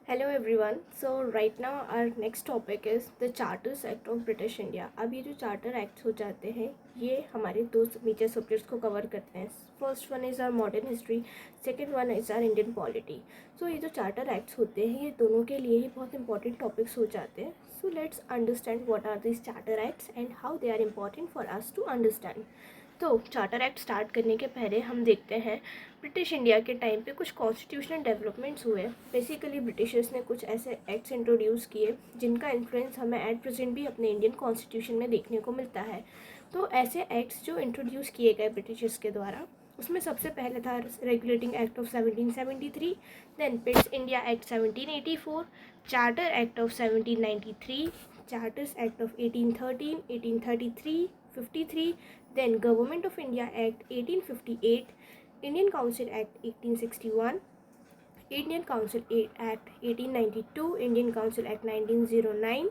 Hello everyone. So right now our next topic is the charters act of British India. अब ये जो charter acts हो जाते हैं ये हमारे दो मेजर सब्जेक्ट्स को कवर करते हैं। First one is our modern history, second one is our Indian polity. So ये जो चार्टर एक्ट्स होते हैं ये दोनों के लिए ही बहुत इंपॉर्टेंट टॉपिक्स हो जाते हैं। So let's understand what are this charter acts and how they are important for us to understand. तो चार्टर एक्ट स्टार्ट करने के पहले हम देखते हैं ब्रिटिश इंडिया के टाइम पे कुछ कॉन्स्टिट्यूशनल डेवलपमेंट्स हुए। बेसिकली ब्रिटिशर्स ने कुछ ऐसे एक्ट्स इंट्रोड्यूस किए जिनका इन्फ्लुएंस हमें एट प्रेजेंट भी अपने इंडियन कॉन्स्टिट्यूशन में देखने को मिलता है। तो ऐसे एक्ट्स जो इंट्रोड्यूस किए गए ब्रिटिशर्स के द्वारा, उसमें सबसे पहले था regulating act of 1773, then Pitt's India act 1784, charter act of 1793, charters act of 1813, 1833, 53, then Government of India Act 1858, Indian Council Act 1861, Indian Council Act 1892, Indian Council Act 1909,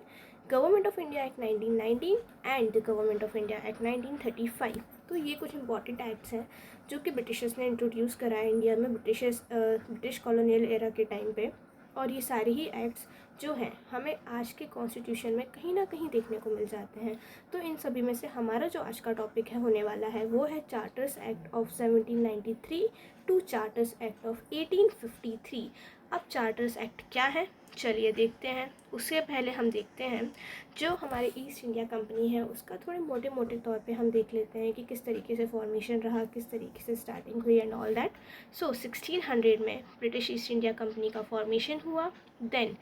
Government of India Act 1919 and the Government of India Act 1935। तो ये कुछ important acts हैं जो कि Britishers ने introduce कराया India में British colonial era के टाइम पे। और ये सारे ही एक्ट्स जो हैं हमें आज के कॉन्स्टिट्यूशन में कहीं ना कहीं देखने को मिल जाते हैं। तो इन सभी में से हमारा जो आज का टॉपिक है होने वाला है वो है charters act of 1793 to charters act of 1853। अब चार्टर्स एक्ट क्या है चलिए देखते हैं। उससे पहले हम देखते हैं जो हमारे ईस्ट इंडिया कंपनी है उसका थोड़े मोटे मोटे तौर पे हम देख लेते हैं कि किस तरीके से फॉर्मेशन रहा, किस तरीके से स्टार्टिंग हुई एंड ऑल दैट। सो 1600 में ब्रिटिश ईस्ट इंडिया कंपनी का फॉर्मेशन हुआ। देन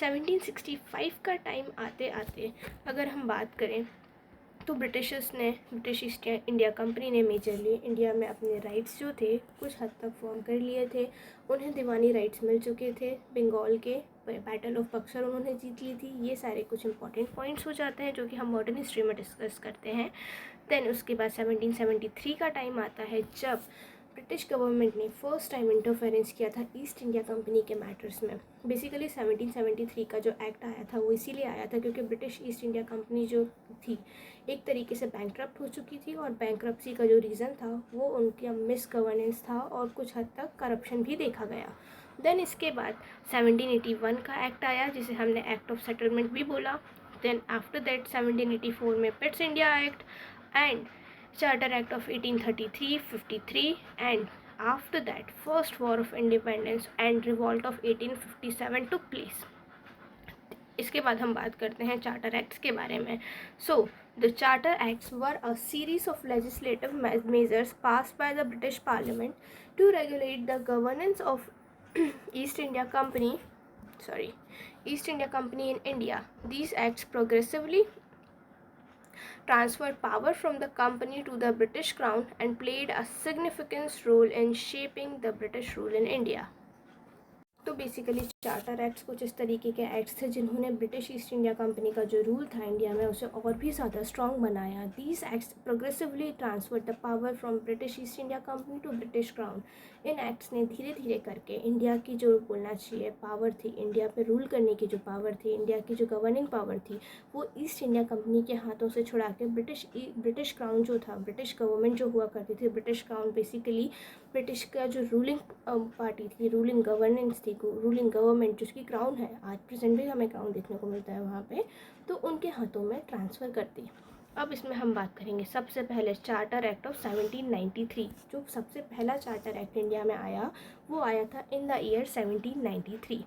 1765 का टाइम आते आते अगर हम बात करें तो ब्रिटिश ईस्ट इंडिया कंपनी ने मेजरली इंडिया में अपने राइट्स जो थे कुछ हद तक फॉर्म कर लिए थे। उन्हें दीवानी राइट्स मिल चुके थे। बंगाल के बैटल ऑफ बक्सर उन्होंने जीत ली थी। ये सारे कुछ इंपॉर्टेंट पॉइंट्स हो जाते हैं जो कि हम मॉडर्न हिस्ट्री में डिस्कस करते हैं। देन उसके बाद 1773 का टाइम आता है जब ब्रिटिश गवर्नमेंट ने फर्स्ट टाइम इंटरफेरेंस किया था ईस्ट इंडिया कंपनी के मैटर्स में। बेसिकली 1773 का जो एक्ट आया था वो इसीलिए आया था क्योंकि ब्रिटिश ईस्ट इंडिया कंपनी जो थी एक तरीके से बैंकरप्ट हो चुकी थी और बैंकरप्सी का जो रीज़न था वो उनका मिस गवर्नेंस था और कुछ हद तक करप्शन भी देखा गया। देन इसके बाद 1781 का एक्ट आया जिसे हमने एक्ट ऑफ सेटलमेंट भी बोला। देन आफ्टर दैट 1784 में पिट्स India act and Charter Act of 1833, 53 and after that first war of independence and revolt of 1857 took place। इसके बाद हम बात करते हैं चार्टर एक्ट्स के बारे में। So the charter acts were a series of legislative measures passed by the British parliament to regulate the governance of East India Company in India. These acts progressively transferred power from the company to the British Crown and played a significant role in shaping the British rule in India। तो basically charter acts कुछ इस तरीके के acts थे जिन्होंने British East India Company का जो rule था इंडिया में उसे और भी ज़्यादा स्ट्रॉन्ग बनाया। These acts progressively transfer the power from British East India Company to British crown. इन एक्ट्स ने धीरे धीरे करके इंडिया की जो बोलना चाहिए पावर थी, इंडिया पे रूल करने की जो पावर थी, इंडिया की जो गवर्निंग पावर थी, वो ईस्ट इंडिया कंपनी के हाथों से छुड़ा के ब्रिटिश क्राउन जो था, ब्रिटिश गवर्नमेंट जो हुआ करती थी, ब्रिटिश क्राउन बेसिकली ब्रिटिश का जो रूलिंग पार्टी थी, रूलिंग गवर्नेंस थी, रूलिंग गवर्नमेंट जिसकी क्राउन है, आज प्रेजेंट भी हमें क्राउन देखने को मिलता है वहाँ पे, तो उनके हाथों में ट्रांसफ़र कर दी। अब इसमें हम बात करेंगे सबसे पहले चार्टर एक्ट ऑफ 1793। जो सबसे पहला चार्टर एक्ट इंडिया में आया वो आया था इन द ईयर 1793।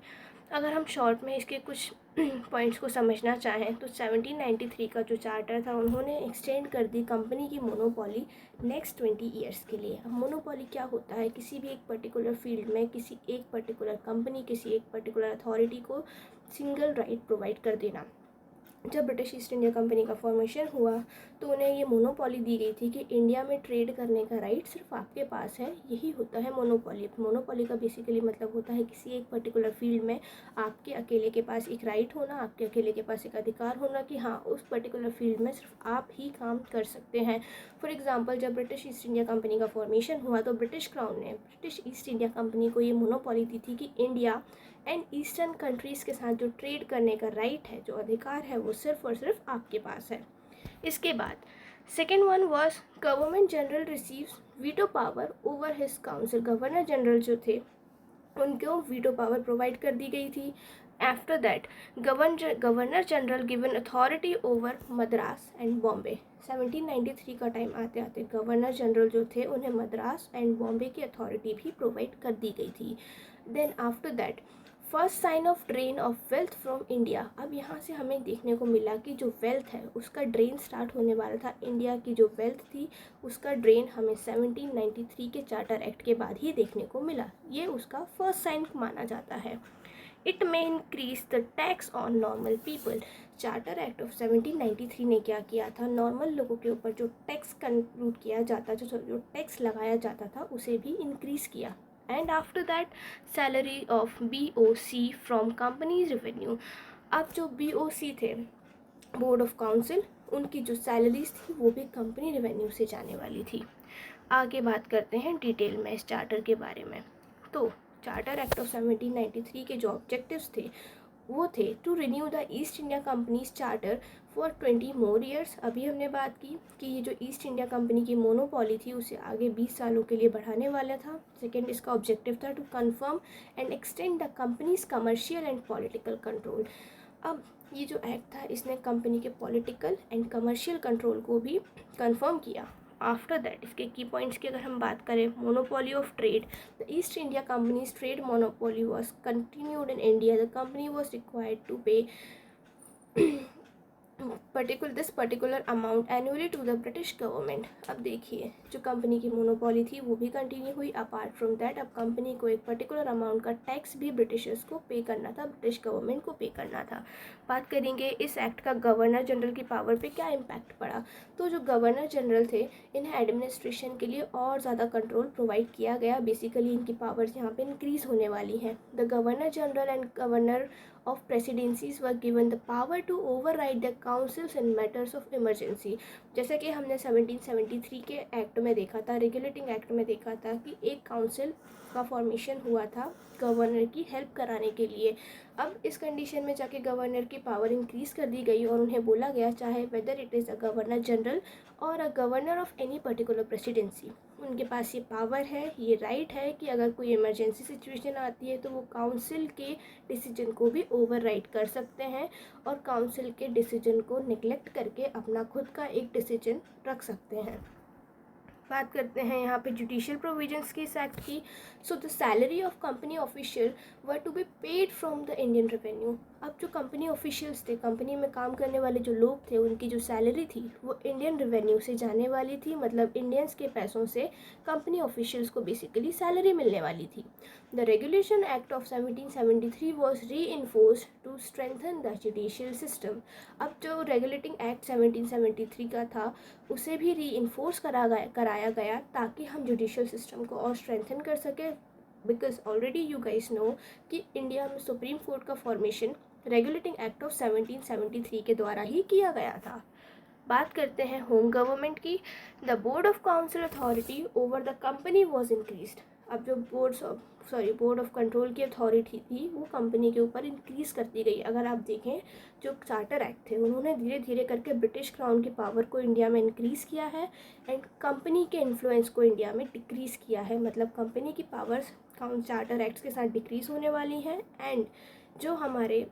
अगर हम शॉर्ट में इसके कुछ पॉइंट्स को समझना चाहें तो 1793 का जो चार्टर था उन्होंने एक्सटेंड कर दी कंपनी की मोनोपोली नेक्स्ट 20 ईयर्स के लिए। अब मोनोपोली क्या होता है? किसी भी एक पर्टिकुलर फील्ड में किसी एक पर्टिकुलर कंपनी, किसी एक पर्टिकुलर अथॉरिटी को सिंगल राइट प्रोवाइड कर देना। जब ब्रिटिश ईस्ट इंडिया कंपनी का फॉर्मेशन हुआ तो उन्हें ये मोनोपोली दी गई थी कि इंडिया में ट्रेड करने का राइट सिर्फ आपके पास है। यही होता है मोनोपोली। मोनोपोली का बेसिकली मतलब होता है किसी एक पर्टिकुलर फील्ड में आपके अकेले के पास एक राइट होना, आपके अकेले के पास एक अधिकार होना कि हाँ उस पर्टिकुलर फील्ड में सिर्फ आप ही काम कर सकते हैं। फॉर एग्जाम्पल जब ब्रिटिश ईस्ट इंडिया कंपनी का फॉर्मेशन हुआ तो ब्रिटिश क्राउन ने ब्रिटिश ईस्ट इंडिया कंपनी को ये मोनोपोली दी थी कि इंडिया एंड ईस्टर्न कंट्रीज़ के साथ जो ट्रेड करने का राइट है, जो अधिकार है, वो सिर्फ और सिर्फ आपके पास है। इसके बाद second one was government general receives veto power over his council. Governor general जो थे उनको वीटो पावर प्रोवाइड कर दी गई थी। After that governor general given authority over Madras and Bombay. 1793 का टाइम आते आते गवर्नर जनरल जो थे उन्हें मद्रास एंड बॉम्बे की अथॉरिटी भी प्रोवाइड कर दी गई थी। Then after that first sign of drain of wealth from India. अब यहाँ से हमें देखने को मिला कि जो वेल्थ है उसका ड्रेन स्टार्ट होने वाला था। इंडिया की जो वेल्थ थी उसका ड्रेन हमें 1793 के चार्टर एक्ट के बाद ही देखने को मिला। ये उसका फर्स्ट साइन माना जाता है। इट में increase the tax on normal people. Charter act of 1793 ने क्या किया था, नॉर्मल लोगों के ऊपर जो टैक्स कंप्यूट किया जाता, जो टैक्स लगाया जाता था उसे भी इंक्रीज किया। And after that salary of BOC from companies revenue. अब जो BOC थे, बोर्ड ऑफ काउंसिल, उनकी जो सैलरीज थी वो भी कंपनी रेवेन्यू से जाने वाली थी। आगे बात करते हैं डिटेल में इस चार्टर के बारे में। तो चार्टर एक्ट ऑफ 1793 के जो ऑब्जेक्टिव्स थे वो थे to renew the East India Company's charter for 20 more years. अभी हमने बात की कि ये जो ईस्ट इंडिया कंपनी की मोनोपॉली थी उसे आगे 20 सालों के लिए बढ़ाने वाला था। सेकेंड, इसका ऑब्जेक्टिव था to confirm and extend the company's commercial and political control. अब ये जो एक्ट था इसने कंपनी के पॉलिटिकल एंड कमर्शियल कंट्रोल को भी कंफर्म किया। आफ्टर दैट इसके की पॉइंट्स की अगर हम बात करें, monopoly of trade. The East India company's trade monopoly was continued in India. The company was required to pay particular amount annually to the British government. अब देखिए जो कंपनी की मोनोपॉली थी वो भी कंटिन्यू हुई। अपार्ट फ्रॉम दैट अब company को एक पर्टिकुलर अमाउंट का टैक्स भी ब्रिटिशर्स को पे करना था, ब्रिटिश गवर्नमेंट को पे करना था। बात करेंगे इस एक्ट का गवर्नर जनरल की पावर पे क्या इम्पैक्ट पड़ा। तो जो गवर्नर जनरल थे इन्हें एडमिनिस्ट्रेशन के लिए और ज़्यादा कंट्रोल प्रोवाइड किया गया। बेसिकली इनकी पावर्स यहाँ पे इंक्रीज़ होने वाली हैं। The governor general and governor of presidencies were given the power to override the councils in matters of emergency। जैसे कि हमने 1773 के एक्ट में देखा था, रेगुलेटिंग एक्ट में देखा था कि एक काउंसिल का फॉर्मेशन हुआ था गवर्नर की हेल्प कराने के लिए। अब इस कंडीशन में जाके गवर्नर की पावर इंक्रीज़ कर दी गई और उन्हें बोला गया चाहे whether it is a governor general or a governor of any particular presidency, उनके पास ये पावर है, ये राइट है कि अगर कोई इमरजेंसी सिचुएशन आती है तो वो काउंसिल के डिसीजन को भी ओवरराइड कर सकते हैं और काउंसिल के डिसीजन को नेग्लेक्ट करके अपना खुद का एक डिसीजन रख सकते हैं। बात करते हैं यहाँ पे जुडिशियल प्रोविजंस की इस एक्ट की। So the salary of company official were to be paid from the Indian revenue. अब जो कंपनी ऑफिशियल्स थे, कंपनी में काम करने वाले जो लोग थे, उनकी जो सैलरी थी वो इंडियन रेवेन्यू से जाने वाली थी। मतलब इंडियंस के पैसों से कंपनी ऑफिशियल्स को बेसिकली सैलरी मिलने वाली थी। The regulation act of 1773 was reinforce to strengthen the judicial system. अब जो रेगुलेटिंग एक्ट 1773 का था उसे भी री इन्फोर्स कराया गया ताकि हम जुडिशियल सिस्टम को और स्ट्रेंथन कर सके। Because already you guys know कि इंडिया में सुप्रीम कोर्ट का फॉर्मेशन रेगुलेटिंग एक्ट ऑफ 1773 के द्वारा ही किया गया था। बात करते हैं होम गवर्नमेंट की। The board of council authority over the company was increased. अब जो बोर्ड ऑफ कंट्रोल की अथॉरिटी थी वो कंपनी के ऊपर इंक्रीज़ कर दी गई। अगर आप देखें जो चार्टर एक्ट थे उन्होंने धीरे धीरे करके ब्रिटिश क्राउन की पावर को इंडिया में इंक्रीज़ किया है एंड कंपनी के इन्फ्लुएंस को इंडिया में डिक्रीज़ किया है। मतलब कंपनी की पावर्स चार्टर एक्ट्स के साथ डिक्रीज़ होने वाली हैं एंड जो हमारे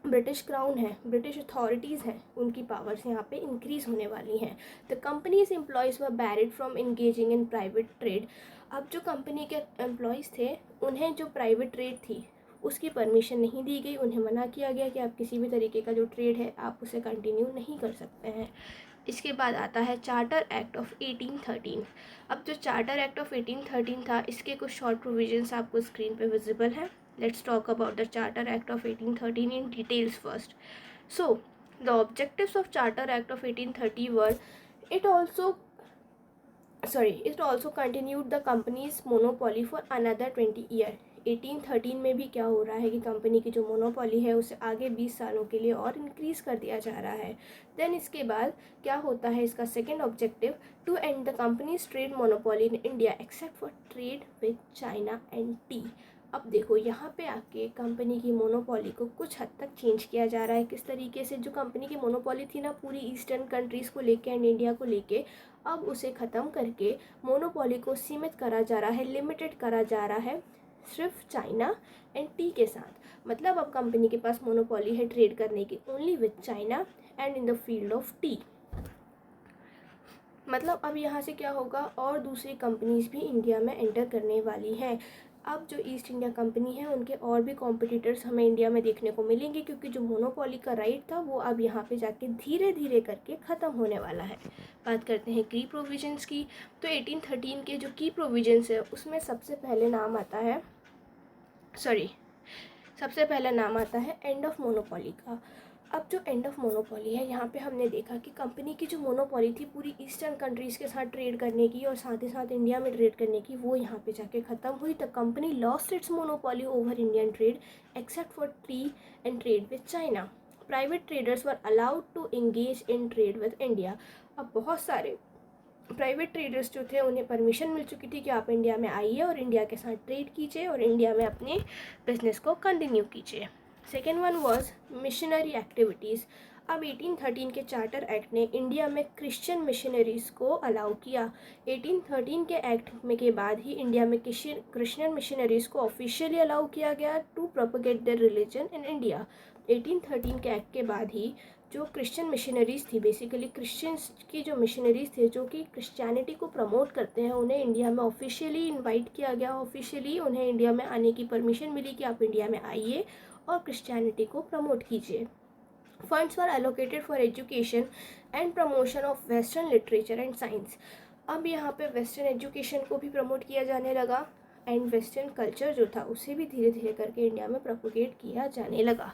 ब्रिटिश क्राउन है, ब्रिटिश अथॉरिटीज़ हैं, उनकी पावर्स यहाँ पे इंक्रीज़ होने वाली हैं। The companies employees were buried from engaging in private trade. अब जो कंपनी के एम्प्लॉयज़ थे उन्हें जो प्राइवेट ट्रेड थी उसकी परमिशन नहीं दी गई। उन्हें मना किया गया कि आप किसी भी तरीके का जो ट्रेड है आप उसे कंटिन्यू नहीं कर सकते हैं। इसके बाद आता है चार्टर एक्ट ऑफ 1813। अब जो चार्टर एक्ट ऑफ 1813 था इसके कुछ शॉर्ट प्रोविजंस आपको स्क्रीन पे विजिबल हैं। Let's talk about the Charter Act of 1813 in details first. So, the objectives of Charter Act of 1830 were it also continued the company's monopoly for another 20 year। 1813 में भी क्या हो रहा है कि कंपनी की जो मोनोपोली है उसे आगे 20 सालों के लिए और इंक्रीज़ कर दिया जा रहा है। देन इसके बाद क्या होता है, इसका second objective to end the company's trade monopoly in India except for trade with China and tea. अब देखो यहाँ पे आके कंपनी की मोनोपोली को कुछ हद तक चेंज किया जा रहा है। किस तरीके से, जो कंपनी की मोनोपोली थी ना पूरी ईस्टर्न कंट्रीज़ को लेके एंड इंडिया को लेके, अब उसे ख़त्म करके मोनोपोली को सीमित करा जा रहा है, लिमिटेड करा जा रहा है सिर्फ चाइना एंड टी के साथ। मतलब अब कंपनी के पास मोनोपोली है ट्रेड करने की only with China and in the field of T. मतलब अब यहाँ से क्या होगा, और दूसरी कंपनीज भी इंडिया में एंटर करने वाली हैं। अब जो ईस्ट इंडिया कंपनी है उनके और भी कॉम्पिटिटर्स हमें इंडिया में देखने को मिलेंगे, क्योंकि जो मोनोपोली का राइट था वो अब यहाँ पे जाके धीरे धीरे करके ख़त्म होने वाला है। बात करते हैं की प्रोविजंस की। तो 1813 के जो की प्रोविजंस है उसमें सबसे पहला नाम आता है एंड ऑफ मोनोपोली का। अब जो एंड ऑफ मोनोपोली है, यहाँ पे हमने देखा कि कंपनी की जो मोनोपोली थी पूरी ईस्टर्न कंट्रीज़ के साथ ट्रेड करने की और साथ ही साथ इंडिया में ट्रेड करने की, वो यहाँ पे जाके ख़त्म हुई। The company lost its monopoly over Indian trade except for tea and trade with China. Private traders were allowed to engage in trade with India. अब बहुत सारे प्राइवेट ट्रेडर्स जो थे उन्हें परमिशन मिल चुकी थी कि आप इंडिया में आइए और इंडिया के साथ ट्रेड कीजिए और इंडिया में अपने बिजनेस को कंटिन्यू कीजिए। Second one was missionary activities. अब 1813 के चार्टर एक्ट ने इंडिया में क्रिश्चियन मिशनरीज़ को अलाउ किया। 1813 के एक्ट में के बाद ही इंडिया में क्रिश्चियन मिशनरीज़ को ऑफिशियली अलाउ किया गया to propagate their religion in India. 1813 के एक्ट के बाद ही जो क्रिश्चियन मिशनरीज़ थी, बेसिकली क्रिश्चियंस की जो मिशनरीज़ थे जो कि क्रिश्चियनिटी को प्रमोट करते हैं, उन्हें इंडिया में ऑफिशियली इनवाइट किया गया। ऑफिशियली उन्हें इंडिया में आने की परमिशन मिली कि आप इंडिया में आइए और क्रिश्चियनिटी को प्रमोट कीजिए। Funds were allocated for education and promotion of western literature and science. अब यहाँ पे वेस्टर्न एजुकेशन को भी प्रमोट किया जाने लगा एंड वेस्टर्न कल्चर जो था उसे भी धीरे धीरे करके इंडिया में प्रोपोगेट किया जाने लगा।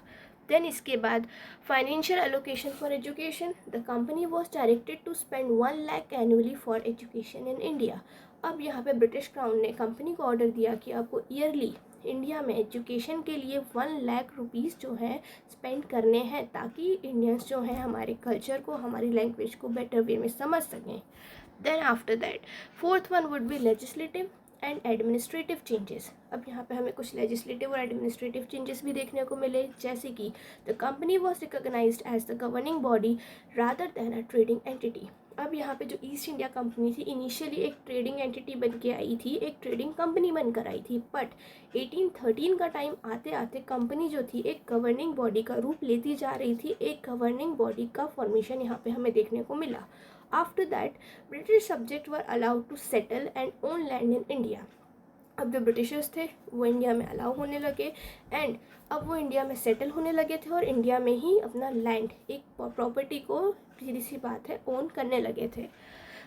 देन इसके बाद financial allocation for education. The company was directed to spend 1 lakh annually for education in India. अब यहाँ पे ब्रिटिश क्राउन ने कंपनी को ऑर्डर दिया कि आपको ईयरली इंडिया में एजुकेशन के लिए 1 लाख रुपीज़ जो है स्पेंड करने हैं, ताकि इंडियंस जो हैं हमारे कल्चर को, हमारी लैंग्वेज को बेटर वे में समझ सकें। Then after that fourth one would be legislative and administrative changes. अब यहाँ पे हमें कुछ लेजिस्लेटिव और एडमिनिस्ट्रेटिव चेंजेस भी देखने को मिले, जैसे कि the company was recognized as the governing body rather than a trading entity. अब यहाँ पे जो ईस्ट इंडिया कंपनी थी इनिशियली एक ट्रेडिंग एंटिटी बन के आई थी, एक ट्रेडिंग कंपनी बनकर आई थी, बट 1813 का टाइम आते आते कंपनी जो थी एक गवर्निंग बॉडी का रूप लेती जा रही थी। एक गवर्निंग बॉडी का फॉर्मेशन यहाँ पे हमें देखने को मिला। After that, British subjects were allowed to settle and own land in India. अब जो ब्रिटिशर्स थे वो इंडिया में अलाउ होने लगे एंड अब वो इंडिया में सेटल होने लगे थे और इंडिया में ही अपना लैंड, एक प्रॉपर्टी को सीधी सी बात है ओन करने लगे थे।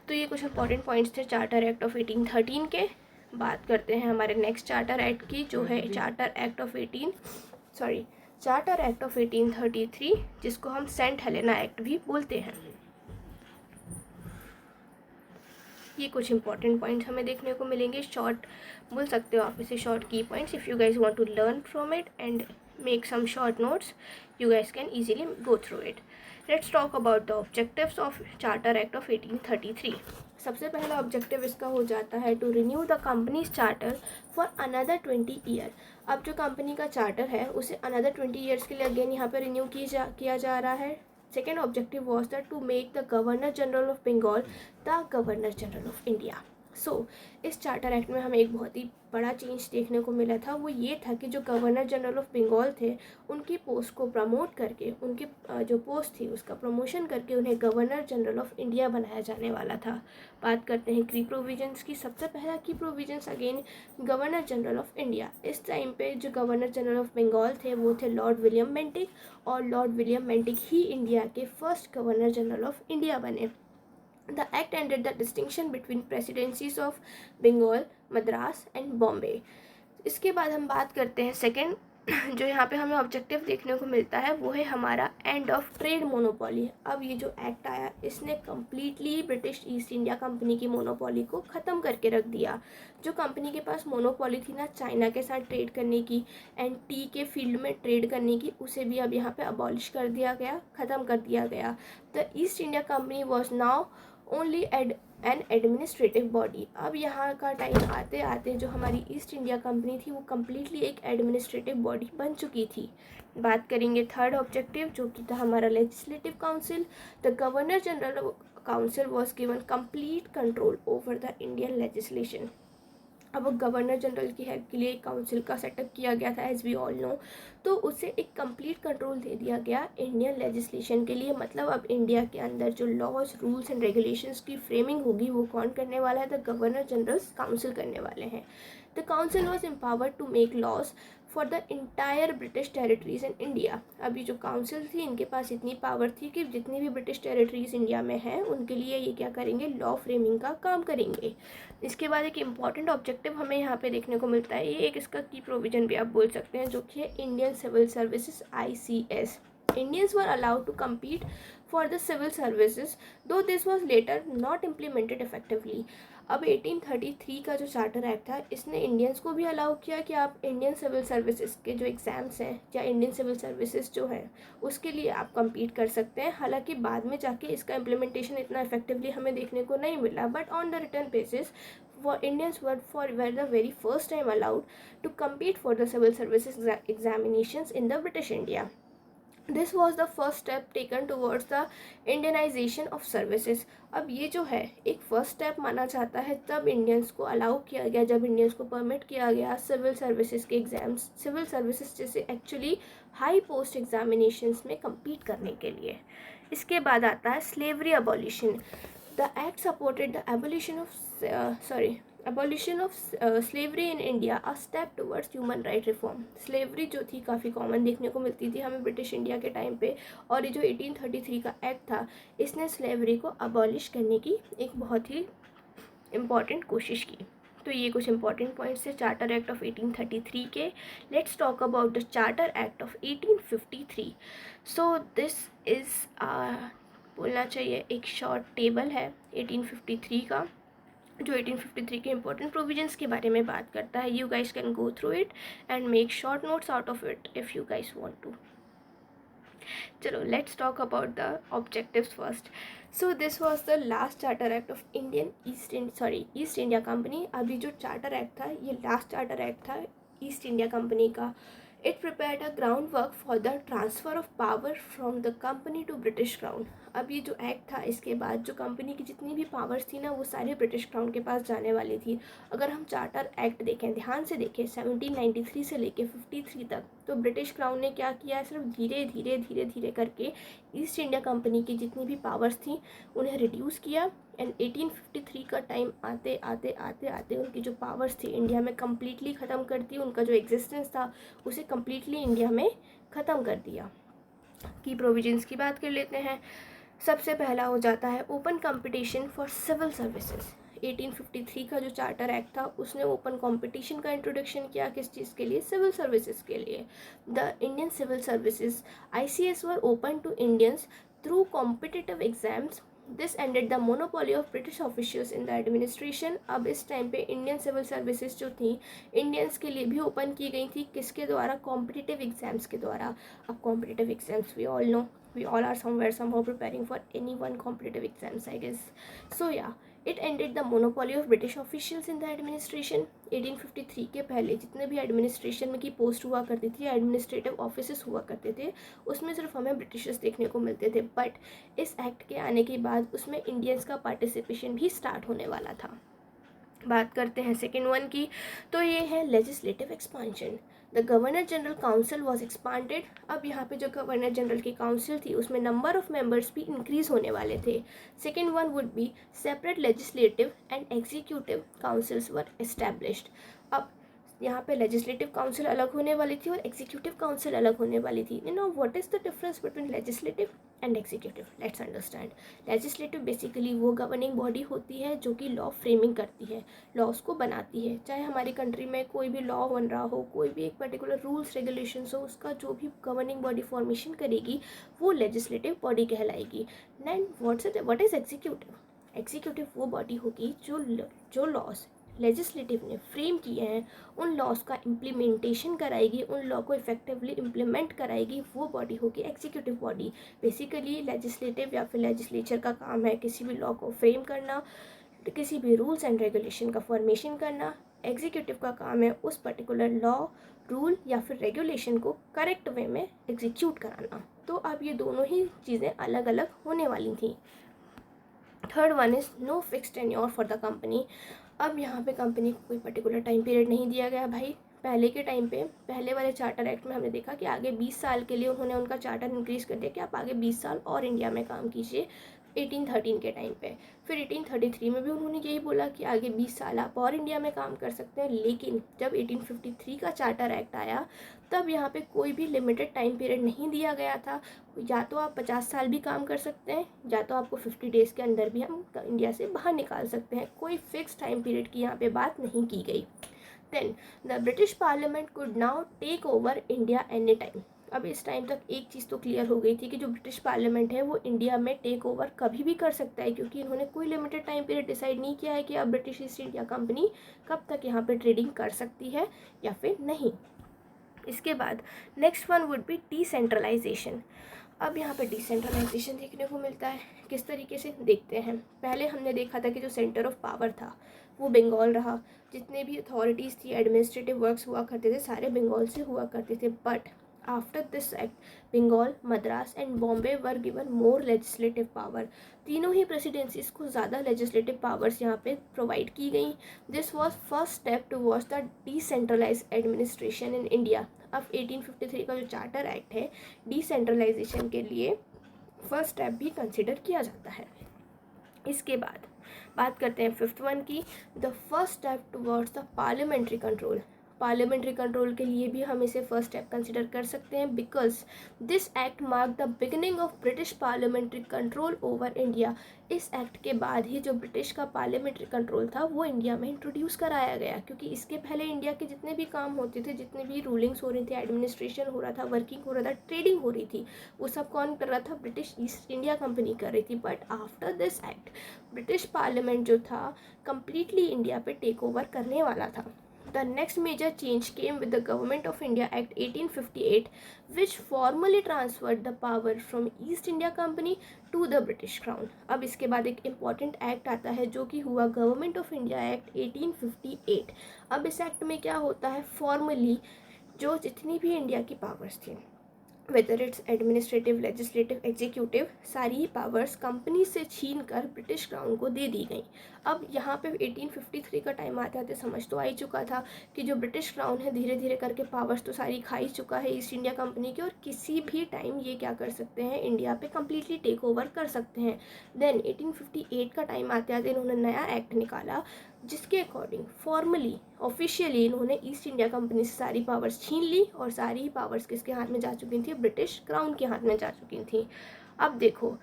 तो ये कुछ इंपॉर्टेंट पॉइंट्स थे चार्टर एक्ट ऑफ 1813 के। बात करते हैं हमारे नेक्स्ट चार्टर एक्ट की, जो है चार्टर एक्ट ऑफ 1833, जिसको हम सेंट हेलेना एक्ट भी बोलते हैं। ये कुछ इंपॉर्टेंट पॉइंट्स हमें देखने को मिलेंगे, शॉर्ट बोल सकते हो आप इसे, शॉर्ट की points. If you guys want to learn from it and make some short notes, you guys can easily go through it. Let's talk about the objectives of Charter Act of 1833. सबसे पहला objective इसका हो जाता है to renew the company's charter for another 20 year. अब जो company का charter है उसे अनदर 20 ईयर्स के लिए अगेन यहाँ पर रिन्यू किया जा रहा है। Second objective was that to make the governor general of Bengal the governor general of India. इस चार्टर एक्ट में हमें एक बहुत ही बड़ा चेंज देखने को मिला था, वो ये था कि जो गवर्नर जनरल ऑफ बंगाल थे उनकी पोस्ट को प्रमोट करके, उनकी जो पोस्ट थी उसका प्रमोशन करके उन्हें गवर्नर जनरल ऑफ इंडिया बनाया जाने वाला था। बात करते हैं की प्रोविजंस की। सबसे पहला की provisions again governor general of India. इस टाइम पे जो गवर्नर जनरल ऑफ बंगाल थे वो थे लॉर्ड विलियम बेंटिक, और लॉर्ड विलियम बेंटिक ही इंडिया के first governor general of India बने। The act ended the distinction between presidencies of Bengal, Madras and Bombay. इसके बाद हम बात करते हैं सेकेंड, जो यहाँ पे हमें ऑब्जेक्टिव देखने को मिलता है वो है हमारा एंड ऑफ ट्रेड मोनोपोली। अब ये जो एक्ट आया इसने completely British East India Company की मोनोपोली को ख़त्म करके रख दिया। जो कंपनी के पास मोनोपोली थी ना चाइना के साथ ट्रेड करने की एंड टी के फील्ड में ट्रेड करने की, उसे भी अब यहाँ पे अबॉलिश कर दिया गया, ख़त्म कर दिया गया। The East India company was now only an administrative body. अब यहाँ का टाइम आते आते जो हमारी ईस्ट इंडिया कंपनी थी वो कम्प्लीटली एक एडमिनिस्ट्रेटिव बॉडी बन चुकी थी। बात करेंगे थर्ड ऑब्जेक्टिव, जो कि था हमारा legislative council. The governor general council was given complete control over the Indian legislation. अब गवर्नर जनरल की हेल्प के लिए एक काउंसिल का सेटअप किया गया था, एज वी ऑल नो। तो उसे एक कंप्लीट कंट्रोल दे दिया गया इंडियन लेजिस्लेशन के लिए। मतलब अब इंडिया के अंदर जो लॉज, रूल्स एंड रेगुलेशंस की फ्रेमिंग होगी वो कौन करने वाला है? द गवर्नर जनरल्स काउंसिल करने वाले हैं। The council was empowered to make laws for the entire British territories in India. अभी जो काउंसिल थी, इनके पास इतनी पावर थी कि जितनी भी ब्रिटिश टेरिटरीज इंडिया में हैं उनके लिए ये क्या करेंगे? लॉ फ्रेमिंग का काम करेंगे। इसके बाद एक इम्पॉर्टेंट ऑब्जेक्टिव हमें यहाँ पे देखने को मिलता है, ये एक इसका की प्रोविजन भी आप बोल सकते हैं, जो कि है Indian civil services ICS। Indians were allowed to compete for the civil services, though this was later not implemented effectively. अब 1833 का जो चार्टर एक्ट था, इसने इंडियंस को भी अलाउ किया कि आप इंडियन सिविल सर्विसेज के जो एग्ज़ाम्स हैं या इंडियन सिविल सर्विसेज जो है उसके लिए आप compete कर सकते हैं। हालांकि बाद में जाके इसका इम्प्लीमेंटेशन इतना इफेक्टिवली हमें देखने को नहीं मिला, but on the return basis Indians were the very first time allowed to compete for the civil services examinations in the British India. This was the first step taken towards the Indianization of services. अब ये जो है एक first step माना जाता है, तब Indians को अलाउ किया गया, जब इंडियंस को परमिट किया गया सिविल सर्विसेज के एग्ज़ाम्स, सिविल सर्विसेज जैसे एक्चुअली हाई पोस्ट एग्जामिनेशंस में compete करने के लिए। इसके बाद आता है slavery abolition. The act supported the abolition of slavery in India, a step towards human right reform. Slavery जो थी काफ़ी कॉमन देखने को मिलती थी हमें ब्रिटिश इंडिया के टाइम पे, और ये जो 1833 का एक्ट था, इसने स्लेवरी को अबॉलिश करने की एक बहुत ही इम्पॉर्टेंट कोशिश की। तो ये कुछ इंपॉर्टेंट पॉइंट्स है चार्टर एक्ट ऑफ 1833 के। Let's talk about the charter act of 1853। So this is बोलना चाहिए एक शॉर्ट टेबल है 1853 का, जो 1853 के इंपॉर्टेंट प्रोविजंस के बारे में बात करता है। You guys can go through it and make short notes out of it if you guys want to. चलो let's talk about the objectives first. So this was the last charter act of East India Company. अभी जो charter act था, ये लास्ट charter act था East India Company का। It prepared a ground work for the transfer of power from the company to British crown. अब ये जो एक्ट था, इसके बाद जो कंपनी की जितनी भी पावर्स थी ना, वो सारी ब्रिटिश क्राउन के पास जाने वाली थी। अगर हम चार्टर एक्ट देखें, ध्यान से देखें, 1793 से लेके 53 तक, तो ब्रिटिश क्राउन ने क्या किया, सिर्फ धीरे धीरे करके ईस्ट इंडिया कंपनी की जितनी भी पावर्स थी उन्हें रिड्यूस किया। एंड 1853 का टाइम आते आते उनकी जो पावर्स थी इंडिया में कम्प्लीटली ख़त्म कर दी। उनका जो एग्जिस्टेंस था उसे कम्प्लीटली इंडिया में ख़त्म कर दिया। की प्रोविजंस की बात कर लेते हैं। सबसे पहला हो जाता है open competition for civil services. 1853 का जो चार्टर एक्ट था, उसने ओपन कंपटीशन का इंट्रोडक्शन किया, किस चीज़ के लिए? सिविल सर्विसेज के लिए। The Indian civil services ICS were open to Indians through competitive exams. This ended the monopoly of British officials in the administration. अब इस टाइम पे इंडियन सिविल सर्विसेज जो थी इंडियंस के लिए भी ओपन की गई थी, किसके द्वारा? कॉम्पिटिटिव एग्जाम्स के द्वारा। अब competitive exams we all know, we all are somewhere somehow preparing for any one competitive exams, I guess. So yeah, it ended the monopoly of British officials in the administration. 1853 के पहले जितने भी administration में की post हुआ करती थी, administrative offices हुआ करते थे, उसमें सिर्फ हमें ब्रिटिशर्स देखने को मिलते थे। बट इस एक्ट के आने के बाद उसमें इंडियंस का पार्टिसिपेशन भी स्टार्ट होने वाला था। बात करते हैं सेकेंड वन की, तो ये है legislative expansion. The governor general council was expanded. अब यहाँ पे जो गवर्नर जनरल की काउंसिल थी उसमें नंबर ऑफ मेंबर्स भी इंक्रीज होने वाले थे। Second one would B separate legislative and executive councils were established. अब यहाँ पे लेजिस्लेटिव काउंसिल अलग होने वाली थी और एग्जीक्यूटिव काउंसिल अलग होने वाली थी। You know what is the difference between legislative and executive? Let's understand. Legislative basically वो गवर्निंग बॉडी होती है जो कि लॉ फ्रेमिंग करती है, लॉज को बनाती है। चाहे हमारी कंट्री में कोई भी लॉ बन रहा हो, कोई भी एक पर्टिकुलर रूल्स रेगुलेशंस हो, उसका जो भी गवर्निंग बॉडी फॉर्मेशन करेगी वो लेजिस्लेटिव बॉडी कहलाएगी। Then what is executive? Executive वो बॉडी होगी जो लॉज लेजिस्लेटिव ने फ्रेम किए हैं उन लॉज का इम्प्लीमेंटेशन कराएगी, उन लॉ को इफेक्टिवली इम्प्लीमेंट कराएगी, वो बॉडी होगी एग्जीक्यूटिव बॉडी। बेसिकली लेजिस्लेटिव या फिर लेजिस्लेचर का काम है किसी भी लॉ को फ्रेम करना, किसी भी रूल्स एंड रेगुलेशन का फॉर्मेशन करना। एग्जीक्यूटिव का काम है उस पर्टिकुलर लॉ, रूल या फिर रेगुलेशन को करेक्ट वे में एग्जीक्यूट कराना। तो अब ये दोनों ही चीज़ें अलग अलग होने वाली थी। Third one is no fix tenure for the company. अब यहाँ पे कंपनी को कोई पर्टिकुलर टाइम पीरियड नहीं दिया गया भाई। पहले के टाइम पे पहले वाले चार्टर एक्ट में हमने देखा कि आगे 20 साल के लिए उन्होंने उनका चार्टर इंक्रीज़ कर दिया कि आप आगे 20 साल और इंडिया में काम कीजिए 1813 के टाइम पे। फिर 1833 में भी उन्होंने यही बोला कि आगे 20 साल आप और इंडिया में काम कर सकते हैं। लेकिन जब 1853 का चार्टर एक्ट आया तब यहाँ पे कोई भी लिमिटेड टाइम पीरियड नहीं दिया गया था। या तो आप 50 साल भी काम कर सकते हैं या तो आपको 50 डेज़ के अंदर भी हम इंडिया से बाहर निकाल सकते हैं। कोई फिक्स टाइम पीरियड की यहाँ पे बात नहीं की गई। Then the British parliament could now take over India any time. अब इस टाइम तक एक चीज़ तो क्लियर हो गई थी कि जो ब्रिटिश पार्लियामेंट है वो इंडिया में टेक ओवर कभी भी कर सकता है, क्योंकि इन्होंने कोई लिमिटेड टाइम पीरियड डिसाइड नहीं किया है कि अब ब्रिटिश ईस्ट इंडिया कंपनी कब तक यहाँ पे ट्रेडिंग कर सकती है या फिर नहीं। इसके बाद next one would be decentralization. अब यहाँ पर डिसेंट्रलाइजेशन देखने को मिलता है। किस तरीके से देखते हैं, पहले हमने देखा था कि जो सेंटर ऑफ पावर था वो बंगाल रहा। जितने भी अथॉरिटीज़ थी, एडमिनिस्ट्रेटिव वर्क्स हुआ करते थे, सारे बंगाल से हुआ करते थे। But after this act Bengal, Madras and Bombay were given more legislative power. तीनों ही प्रेसिडेंसीज को ज़्यादा लेजिस्लेटिव पावर्स यहाँ पे प्रोवाइड की गई। This was first step towards the decentralize administration in India. अब 1853 का जो चार्टर एक्ट है डिसेंट्रलाइजेशन के लिए फर्स्ट स्टेप भी कंसिडर किया जाता है। इसके बाद बात करते हैं फिफ्थ वन की, the first step towards the parliamentary control. Parliamentary control के लिए भी हम इसे फर्स्ट स्टेप कंसिडर कर सकते हैं because this act mark the beginning of British parliamentary control over India. इस एक्ट के बाद ही जो ब्रिटिश का पार्लियामेंट्री कंट्रोल था वो इंडिया में इंट्रोड्यूस कराया गया, क्योंकि इसके पहले इंडिया के जितने भी काम होते थे, जितने भी रूलिंग्स हो रही थी, एडमिनिस्ट्रेशन हो रहा था, वर्किंग हो रहा था, ट्रेडिंग हो रही थी, वो सब कौन कर रहा था? ब्रिटिश ईस्ट इंडिया कंपनी कर रही थी। But after this act British parliament जो था कंप्लीटली इंडिया पे टेक ओवर करने वाला था। The next major change came with the Government of India Act 1858, which formally transferred the power from East India Company to the British Crown. अब इसके बाद एक इम्पॉर्टेंट एक्ट आता है जो कि हुआ गवर्नमेंट ऑफ इंडिया एक्ट 1858। अब इस एक्ट में क्या होता है, फॉर्मली जो जितनी भी इंडिया की पावर्स थी, whether it's administrative, legislative, executive, सारी ही पावर्स कंपनी से छीन कर ब्रिटिश क्राउन को दे दी गई। अब यहाँ पे 1853 का टाइम आते आते समझ तो आ ही चुका था कि जो ब्रिटिश क्राउन है धीरे धीरे करके पावर्स तो सारी खा ही चुका है ईस्ट इंडिया कंपनी की, और किसी भी टाइम ये क्या कर सकते हैं, इंडिया पे कम्प्लीटली टेक ओवर कर सकते हैं। देन 1858 का टाइम आते आते इन्होंने नया एक्ट निकाला जिसके अकॉर्डिंग फॉर्मली ऑफिशियली इन्होंने ईस्ट इंडिया कंपनी से सारी पावर्स छीन ली, और सारी ही पावर्स किसके हाथ में जा चुकी थी? ब्रिटिश क्राउन के हाथ में जा चुकी थी। अब देखो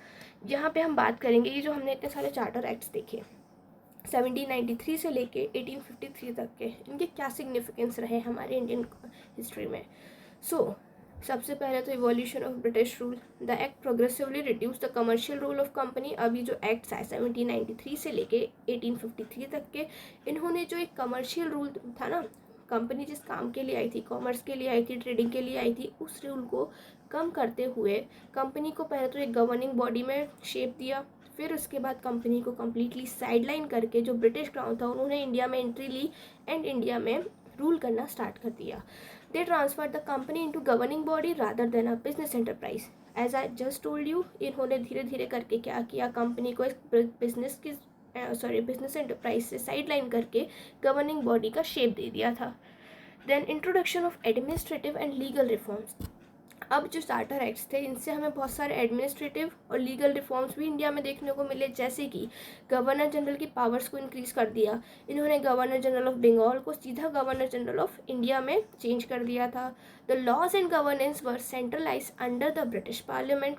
यहाँ पे हम बात करेंगे, ये जो हमने इतने सारे चार्टर एक्ट्स देखे 1793 से लेके 1853 तक के, इनके क्या सिग्निफिकेंस रहे हमारे इंडियन हिस्ट्री में। सबसे पहले तो evolution of British rule. The act progressively reduce the commercial rule of company. अभी जो एक्ट्स है 1793 से लेके 1853 तक के, इन्होंने जो एक कमर्शियल रूल था ना, कंपनी जिस काम के लिए आई थी, कॉमर्स के लिए आई थी, ट्रेडिंग के लिए आई थी, उस रूल को कम करते हुए कंपनी को पहले तो एक गवर्निंग बॉडी में शेप दिया, फिर उसके बाद कंपनी को कम्प्लीटली साइडलाइन करके जो ब्रिटिश क्राउन था उन्होंने इंडिया में एंट्री ली एंड इंडिया में रूल करना स्टार्ट कर दिया। They transferred the company into governing body rather than a business enterprise. As I just told you, इन्होंने धीरे धीरे करके क्या किया, कंपनी को एक बिजनेस एंटरप्राइज से साइडलाइन करके गवर्निंग बॉडी का शेप दे दिया था। Then introduction of administrative and legal reforms. अब जो चार्टर एक्ट्स थे इनसे हमें बहुत सारे एडमिनिस्ट्रेटिव और लीगल रिफॉर्म्स भी इंडिया में देखने को मिले, जैसे कि गवर्नर जनरल की पावर्स को इंक्रीज़ कर दिया। इन्होंने गवर्नर जनरल ऑफ बंगाल को सीधा गवर्नर जनरल ऑफ इंडिया में चेंज कर दिया था। The laws and governance were centralize under the British parliament.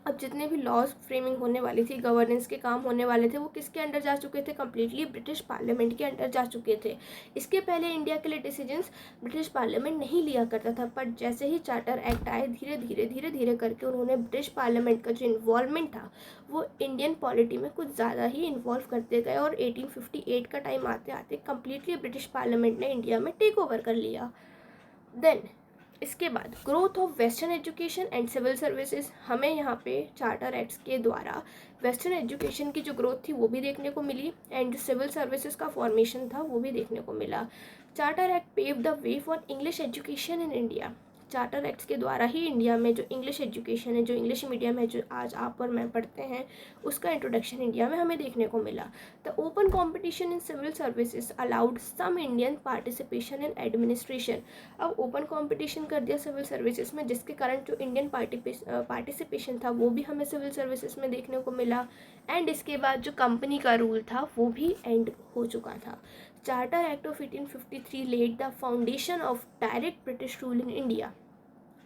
अब जितने भी लॉज फ्रेमिंग होने वाली थी, गवर्नेंस के काम होने वाले थे, वो किसके अंडर जा चुके थे? कम्प्लीटली ब्रिटिश पार्लियामेंट के अंडर जा चुके थे। इसके पहले इंडिया के लिए डिसीजंस ब्रिटिश पार्लियामेंट नहीं लिया करता था, पर जैसे ही चार्टर एक्ट आए धीरे धीरे करके उन्होंने ब्रिटिश पार्लियामेंट का जो इन्वॉल्वमेंट था वो इंडियन पॉलिटी में कुछ ज़्यादा ही इन्वॉल्व करते गए, और 1858 का टाइम आते आते कम्प्लीटली ब्रिटिश पार्लियामेंट ने इंडिया में टेक ओवर कर लिया। देन इसके बाद growth of western education and civil services. हमें यहाँ पे चार्टर एक्ट्स के द्वारा वेस्टर्न एजुकेशन की जो ग्रोथ थी वो भी देखने को मिली, एंड सिविल सर्विसेज का फॉर्मेशन था वो भी देखने को मिला। Charter act pave the way for English education in India. Charter acts के द्वारा ही इंडिया में जो इंग्लिश एजुकेशन है, जो इंग्लिश मीडियम है, जो आज आप और मैं पढ़ते हैं, उसका इंट्रोडक्शन इंडिया में हमें देखने को मिला। The open competition in civil services allowed some Indian participation in administration. अब ओपन कॉम्पिटिशन कर दिया सिविल सर्विसेज में, जिसके कारण जो इंडियन पार्टिसिपेशन था वो भी हमें सिविल सर्विसेज में देखने को मिला। एंड इसके बाद जो कंपनी का रूल था वो भी एंड हो चुका था। Charter act of 1853 led the foundation of direct British rule in India.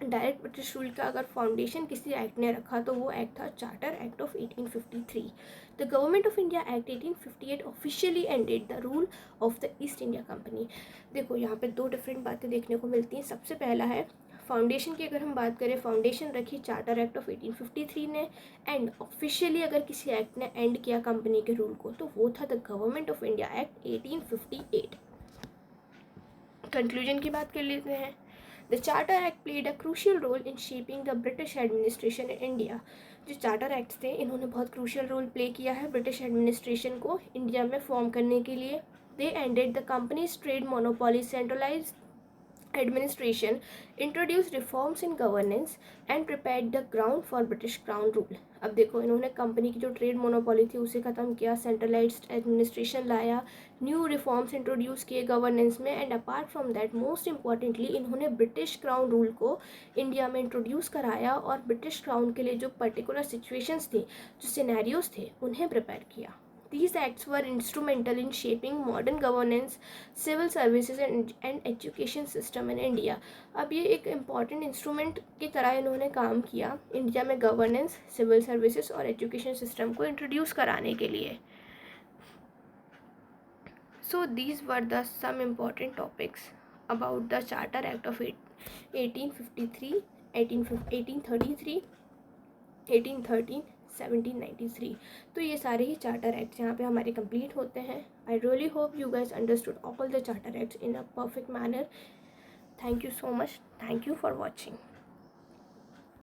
Direct British rule का अगर फाउंडेशन किसी एक्ट ने रखा तो वो एक्ट था charter act of 1853। The government of India act 1858 officially ended the rule of the East India company. देखो यहाँ पे दो डिफरेंट बातें देखने को मिलती हैं। सबसे पहला है फाउंडेशन की, अगर हम बात करें, फाउंडेशन रखी चार्टर एक्ट ऑफ 1853 ने, एंड ऑफिशियली अगर किसी एक्ट ने एंड किया कंपनी के रूल को तो वो था the government of India act 1858। Conclusion की बात कर लेते हैं। The charter act played a crucial role in shaping the British administration in India. जो चार्टर एक्ट्स थे इन्होंने बहुत क्रूशियल रोल प्ले किया है ब्रिटिश एडमिनिस्ट्रेशन को इंडिया में फॉर्म करने के लिए। They ended the company's trade monopoly, centralized administration, introduced reforms in governance and prepared the ground for British Crown rule। अब देखो इन्होंने कंपनी की जो ट्रेड मोनोपोली थी उसे ख़त्म किया, सेंट्रलाइज्ड एडमिनिस्ट्रेशन लाया, न्यू रिफॉर्म्स इंट्रोड्यूस किए गवर्नेंस में, and apart from that most importantly इन्होंने ब्रिटिश क्राउन रूल को इंडिया में इंट्रोड्यूस कराया और ब्रिटिश क्राउन के लिए जो पर्टिकुलर सिचुएशंस थी, जो सिनेरियोज थे, उन्हें प्रिपेयर किया। These acts were instrumental in shaping modern governance, civil services and education system in India। अब ये एक इम्पॉर्टेंट इंस्ट्रूमेंट की तरह इन्होंने काम किया इंडिया में गवर्नेंस, सिविल सर्विसेज और एजुकेशन सिस्टम को इंट्रोड्यूस कराने के लिए। So these were the some important topics about the Charter Act of 1853, 1833, 1813, 1793। तो ये सारे ही चार्टर एक्ट्स यहाँ पे हमारे कंप्लीट होते हैं। I really hope you guys understood all the charter acts in a perfect manner. Thank you so much. Thank you for watching.